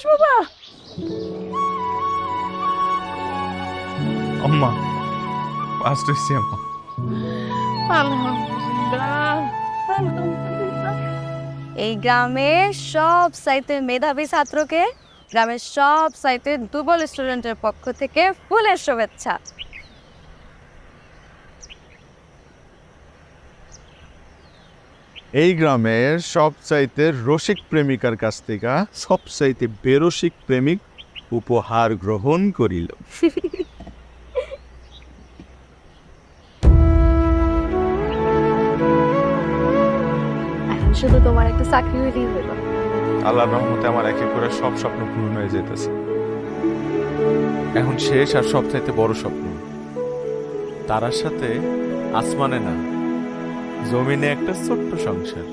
বাবা। আম্মা ফার্স্ট হয়েছি আম্মা। আলহামদুলিল্লাহ, আলহামদুলিল্লাহ। এই গ্রামের সব চাইতে মেধাবী ছাত্রকে গ্রামের সব চাইতে দুর্বল স্টুডেন্টের পক্ষ থেকে ফুলের শুভেচ্ছা। এই গ্রামের সবচাইতে রসিক প্রেমিকার কাছ থেকে সবচাইতে বেরসিক প্রেমিক উপহার গ্রহণ করিল। এখন শুধু তোমার একটা চাকরি হইলেই হলো। আল্লাহর রহমতে আমার একে করে সব স্বপ্ন পূরণ হয়ে যেতেছে। এখন শেষ আর সবচাইতে বড় স্বপ্ন, তারার সাথে আসমানে না জমিনে একটা ছোট্ট সংসার।